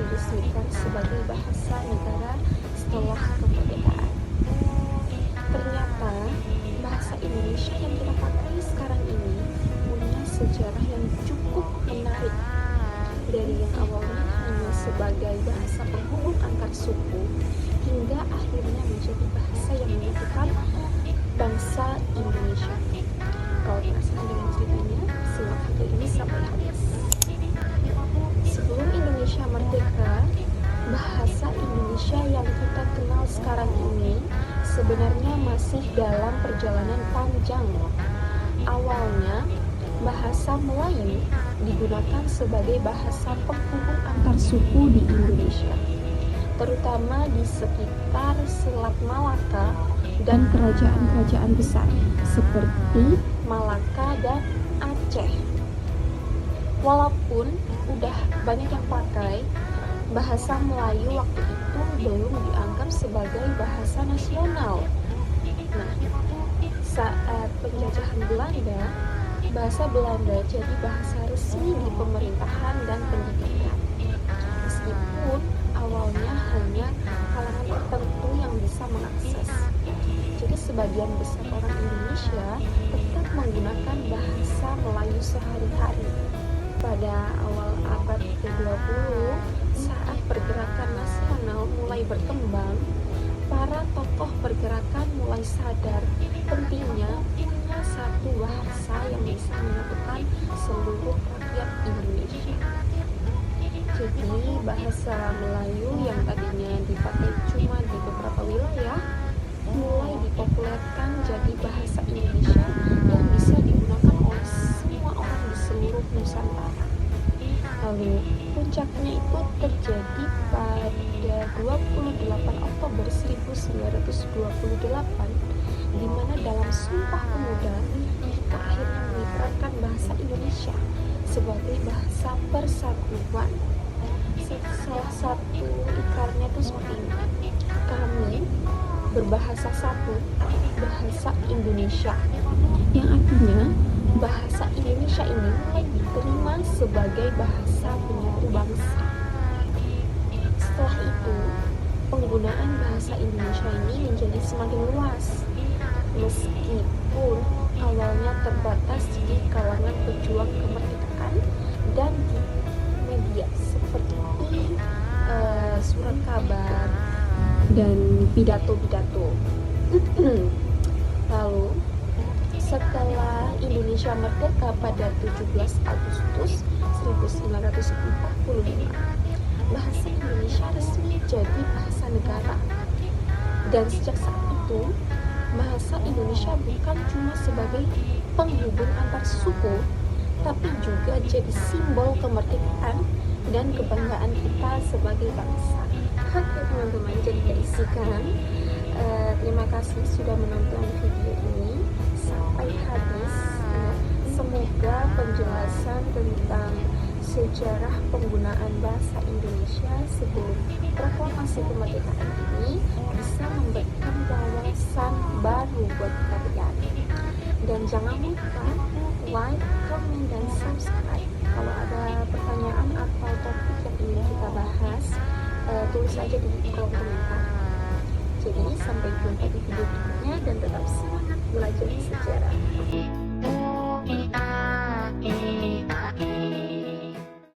diresmikan sebagai bahasa negara setelah kemerdekaan. Ternyata bahasa Indonesia yang kita pakai sekarang ini punya sejarah yang cukup menarik. Dari yang awalnya hanya sebagai bahasa penghubung antar suku hingga akhirnya menjadi bahasa yang menyatukan bangsa Indonesia. Kalau penasaran dengan ceritanya, simak video ini sampai habis. Sebelum Indonesia merdeka, bahasa Indonesia yang kita kenal sekarang ini sebenarnya masih dalam perjalanan panjang. Awalnya, bahasa Melayu digunakan sebagai bahasa penghubung antar suku di Indonesia, terutama di sekitar Selat Malaka dan kerajaan-kerajaan besar seperti Malaka dan Aceh. Walaupun udah banyak yang pakai, bahasa Melayu waktu itu belum dianggap sebagai bahasa nasional. Nah, saat penjajahan Belanda, bahasa Belanda jadi bahasa resmi di pemerintahan dan pendidikan. Meskipun awalnya hanya kalangan tertentu yang bisa mengakses. Jadi sebagian besar orang Indonesia tetap menggunakan bahasa Melayu sehari-hari. Pada awal abad ke-20, saat pergerakan nasional mulai berkembang, para tokoh pergerakan mulai sadar pentingnya punya satu bahasa yang bisa menyatukan seluruh rakyat Indonesia. Jadi bahasa Melayu yang tadinya dipakai cuma di beberapa wilayah mulai dipopulerkan jadi bahasa Indonesia yang bisa digunakan oleh semua orang di seluruh Nusantara. Lalu puncaknya itu terjadi pada 28 Oktober 1928, di mana dalam Sumpah Pemuda kita akhirnya mengikrarkan bahasa Indonesia sebagai bahasa persatuan. Salah satu ikrarnya itu seperti ini: kami berbahasa satu, bahasa Indonesia, yang artinya bahasa Indonesia ini mulai diterima sebagai bahasa penyatu bangsa. Setelah itu, penggunaan bahasa Indonesia ini menjadi semakin luas, meskipun awalnya terbatas di kalangan pejuang kemerdekaan dan di media seperti surat kabar dan pidato-pidato. Lalu setelah Indonesia merdeka pada 17 Agustus 1945, bahasa Indonesia resmi jadi bahasa negara. Dan sejak saat itu, bahasa Indonesia bukan cuma sebagai penghubung antar suku, tapi juga jadi simbol kemerdekaan dan kebanggaan kita sebagai bangsa. Oke teman-teman, jadi keisikan. Terima kasih sudah menonton video ini sampai habis. Semoga penjelasan tentang sejarah penggunaan bahasa Indonesia sebelum proklamasi kemerdekaan ini bisa memberikan wawasan baru buat kalian. Dan jangan lupa like, comment, dan subscribe. Kalau ada pertanyaan atau topik yang ingin kita bahas, tulis aja di kolom komentar. Jadi sampai jumpa di video berikutnya dan tetap semangat.